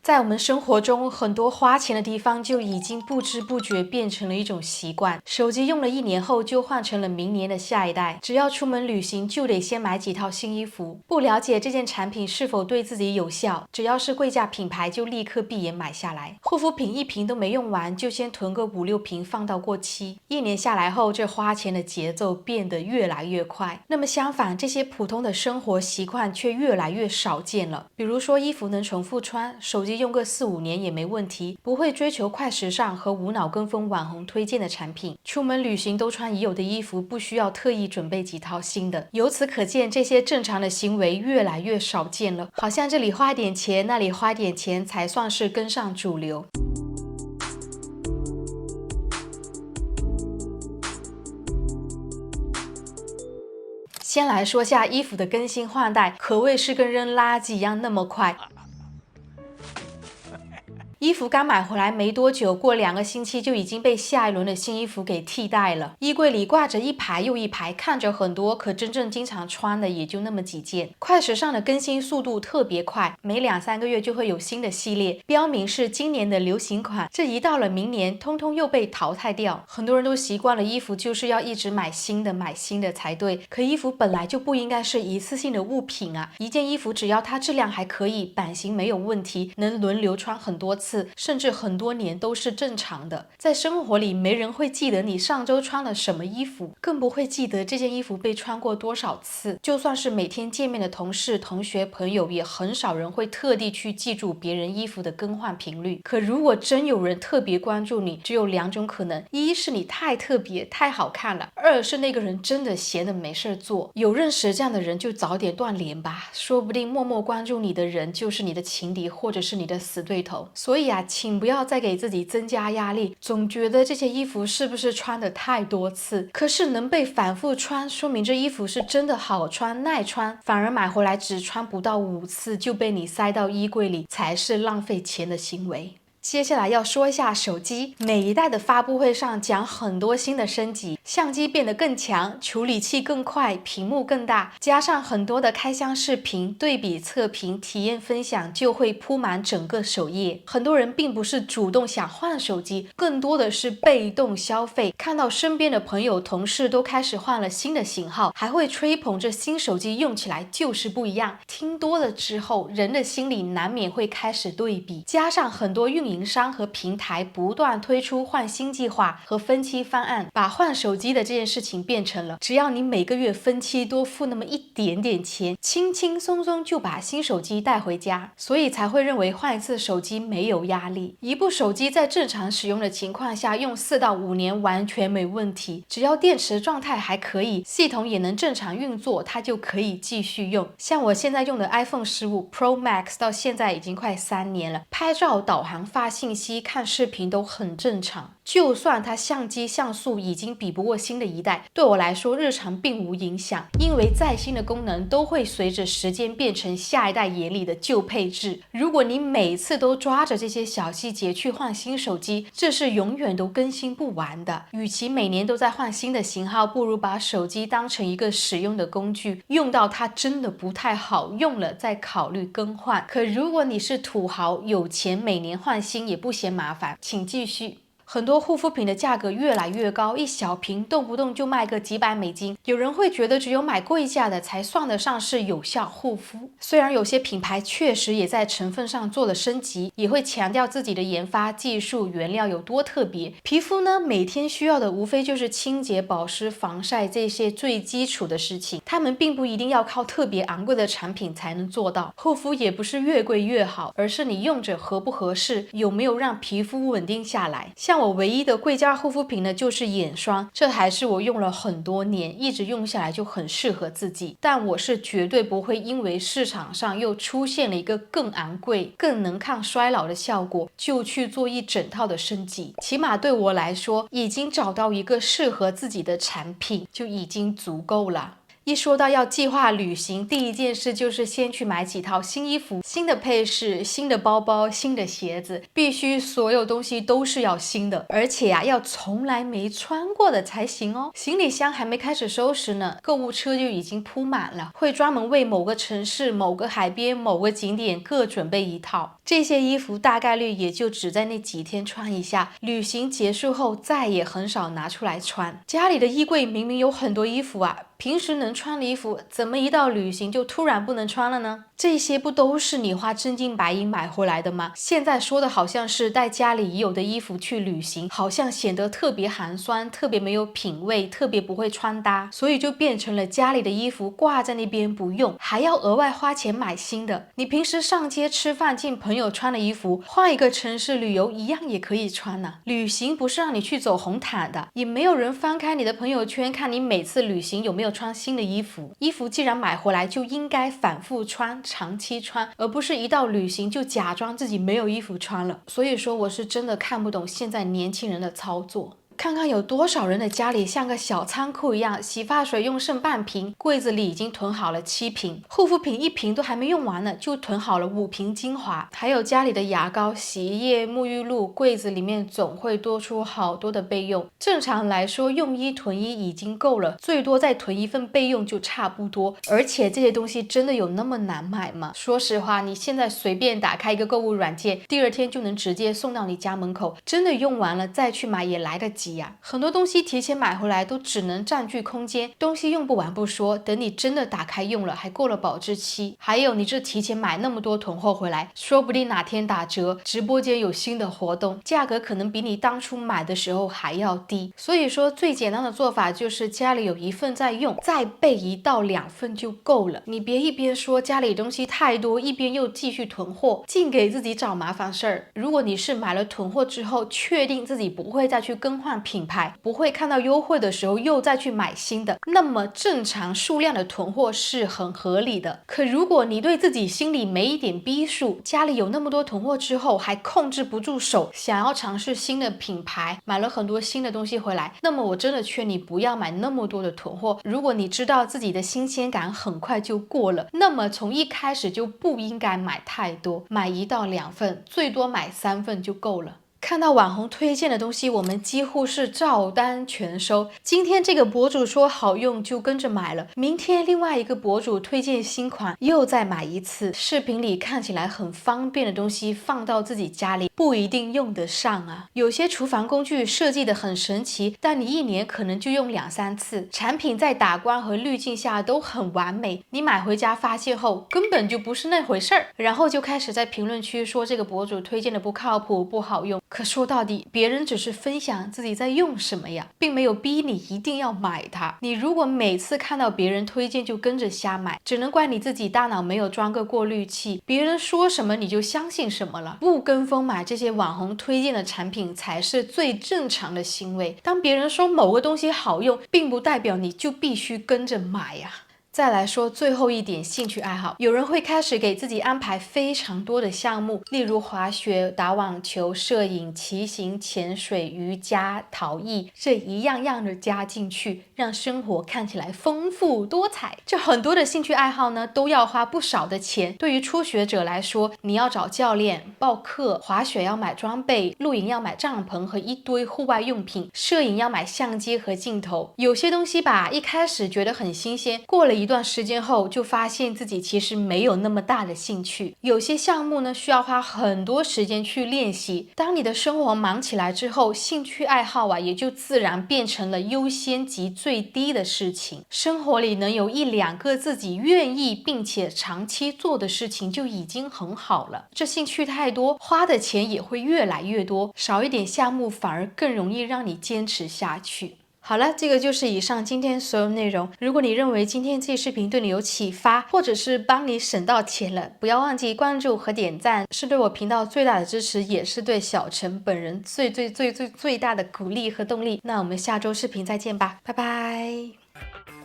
在我们生活中，很多花钱的地方就已经不知不觉变成了一种习惯。手机用了1年后，就换成了明年的下一代。只要出门旅行，就得先买几套新衣服。不了解这件产品是否对自己有效，只要是贵价品牌，就立刻闭眼买下来。护肤品1瓶都没用完，就先囤个5、6瓶放到过期。1年下来后，这花钱的节奏变得越来越快。那么相反，这些普通的生活习惯却越来越少见了。比如说，衣服能重复穿，手机用个4、5年也没问题，不会追求快时尚和无脑跟风网红推荐的产品。出门旅行都穿已有的衣服，不需要特意准备几套新的。由此可见，这些正常的行为越来越少见了，好像这里花点钱，那里花点钱才算是跟上主流。先来说下衣服的更新换代，可谓是跟扔垃圾一样那么快。衣服刚买回来没多久，过2个星期就已经被下一轮的新衣服给替代了。衣柜里挂着一排又一排，看着很多，可真正经常穿的也就那么几件。快时尚的更新速度特别快，每2、3个月就会有新的系列，标明是今年的流行款。这一到了明年，通通又被淘汰掉。很多人都习惯了衣服就是要一直买新的才对，可衣服本来就不应该是一次性的物品啊！一件衣服只要它质量还可以，版型没有问题，能轮流穿很多次，甚至很多年都是正常的。在生活里，没人会记得你上周穿了什么衣服，更不会记得这件衣服被穿过多少次。就算是每天见面的同事、同学、朋友，也很少人会特地去记住别人衣服的更换频率。可如果真有人特别关注你，只有2种可能：一是你太特别、太好看了；二是那个人真的闲得没事做。有认识这样的人，就早点断联吧，说不定默默关注你的人就是你的情敌，或者是你的死对头。所以请不要再给自己增加压力，总觉得这些衣服是不是穿的太多次，可是能被反复穿，说明这衣服是真的好穿耐穿，反而买回来只穿不到5次就被你塞到衣柜里，才是浪费钱的行为。接下来要说一下手机，每一代的发布会上讲很多新的升级，相机变得更强，处理器更快，屏幕更大，加上很多的开箱视频、对比测评、体验分享，就会铺满整个首页。很多人并不是主动想换手机，更多的是被动消费，看到身边的朋友、同事都开始换了新的型号，还会吹捧这新手机用起来就是不一样。听多了之后，人的心里难免会开始对比，加上很多运营商和平台不断推出换新计划和分期方案，把换手机的这件事情变成了只要你每个月分期多付那么一点点钱，轻轻松松就把新手机带回家，所以才会认为换一次手机没有压力。一部手机在正常使用的情况下用4到5年完全没问题，只要电池状态还可以，系统也能正常运作，它就可以继续用。像我现在用的 iPhone 15 Pro Max 到现在已经快3年了，拍照、导航、发信息、看视频都很正常。就算它相机像素已经比不过新的一代，对我来说日常并无影响，因为再新的功能都会随着时间变成下一代眼里的旧配置。如果你每次都抓着这些小细节去换新手机，这是永远都更新不完的。与其每年都在换新的型号，不如把手机当成一个使用的工具，用到它真的不太好用了再考虑更换。可如果你是土豪，有钱每年换新也不嫌麻烦，请继续。很多护肤品的价格越来越高，一小瓶动不动就卖个几百美金。有人会觉得只有买贵价的才算得上是有效护肤。虽然有些品牌确实也在成分上做了升级，也会强调自己的研发技术、原料有多特别。皮肤呢，每天需要的无非就是清洁、保湿、防晒这些最基础的事情，他们并不一定要靠特别昂贵的产品才能做到。护肤也不是越贵越好，而是你用着合不合适，有没有让皮肤稳定下来。像我唯一的贵价护肤品呢，就是眼霜，这还是我用了很多年，一直用下来就很适合自己。但我是绝对不会因为市场上又出现了一个更昂贵、更能抗衰老的效果，就去做一整套的升级。起码对我来说，已经找到一个适合自己的产品就已经足够了。一说到要计划旅行，第一件事就是先去买几套新衣服、新的配饰、新的包包、新的鞋子，必须所有东西都是要新的，而且要从来没穿过的才行哦。行李箱还没开始收拾呢，购物车就已经铺满了，会专门为某个城市、某个海边、某个景点各准备一套。这些衣服大概率也就只在那几天穿一下，旅行结束后再也很少拿出来穿。家里的衣柜明明有很多衣服啊，平时能穿的衣服怎么一到旅行就突然不能穿了呢？这些不都是你花真金白银买回来的吗？现在说的好像是带家里已有的衣服去旅行，好像显得特别寒酸，特别没有品味，特别不会穿搭，所以就变成了家里的衣服挂在那边不用，还要额外花钱买新的。你平时上街吃饭见朋友穿的衣服，换一个城市旅游一样也可以穿呢。旅行不是让你去走红毯的，也没有人翻开你的朋友圈看你每次旅行有没有穿新的衣服。衣服既然买回来就应该反复穿，长期穿，而不是一到旅行就假装自己没有衣服穿了。所以说我是真的看不懂现在年轻人的操作。看看有多少人的家里像个小仓库一样，洗发水用剩半瓶，柜子里已经囤好了7瓶，护肤品1瓶都还没用完呢，就囤好了5瓶精华，还有家里的牙膏、洗衣液、沐浴露，柜子里面总会多出好多的备用。正常来说，用一囤一已经够了，最多再囤1份备用就差不多。而且这些东西真的有那么难买吗？说实话，你现在随便打开一个购物软件，第2天就能直接送到你家门口，真的用完了再去买也来得及。很多东西提前买回来都只能占据空间，东西用不完不说，等你真的打开用了还过了保质期。还有你这提前买那么多囤货回来，说不定哪天打折，直播间有新的活动，价格可能比你当初买的时候还要低。所以说最简单的做法就是家里有1份在用，再备1到2份就够了。你别一边说家里东西太多，一边又继续囤货，净给自己找麻烦事儿。如果你是买了囤货之后确定自己不会再去更换品牌，不会看到优惠的时候又再去买新的，那么正常数量的囤货是很合理的。可如果你对自己心里没一点逼数，家里有那么多囤货之后还控制不住手，想要尝试新的品牌，买了很多新的东西回来，那么我真的劝你不要买那么多的囤货。如果你知道自己的新鲜感很快就过了，那么从一开始就不应该买太多，买1到2份，最多买3份就够了。看到网红推荐的东西，我们几乎是照单全收。今天这个博主说好用就跟着买了，明天另外一个博主推荐新款又再买一次。视频里看起来很方便的东西放到自己家里不一定用得上啊。有些厨房工具设计的很神奇，但你1年可能就用2、3次，产品在打光和滤镜下都很完美，你买回家发现后根本就不是那回事儿，然后就开始在评论区说这个博主推荐的不靠谱不好用。可说到底，别人只是分享自己在用什么呀，并没有逼你一定要买它。你如果每次看到别人推荐就跟着瞎买，只能怪你自己大脑没有装个过滤器，别人说什么你就相信什么了。不跟风买这些网红推荐的产品才是最正常的行为。当别人说某个东西好用，并不代表你就必须跟着买呀。再来说最后一点，兴趣爱好。有人会开始给自己安排非常多的项目，例如滑雪、打网球、摄影、骑行、潜水、瑜伽、陶艺，这一样样的加进去，让生活看起来丰富多彩。这很多的兴趣爱好呢，都要花不少的钱。对于初学者来说，你要找教练、报课，滑雪要买装备，露营要买帐篷和一堆户外用品，摄影要买相机和镜头。有些东西吧，一开始觉得很新鲜，过了一段时间后就发现自己其实没有那么大的兴趣。有些项目呢需要花很多时间去练习，当你的生活忙起来之后，兴趣爱好也就自然变成了优先级最低的事情。生活里能有1、2个自己愿意并且长期做的事情就已经很好了。这兴趣太多，花的钱也会越来越多，少一点项目反而更容易让你坚持下去。好了，这个就是以上今天所有内容。如果你认为今天这视频对你有启发，或者是帮你省到钱了，不要忘记关注和点赞，是对我频道最大的支持，也是对小陈本人最大的鼓励和动力。那我们下周视频再见吧，拜拜。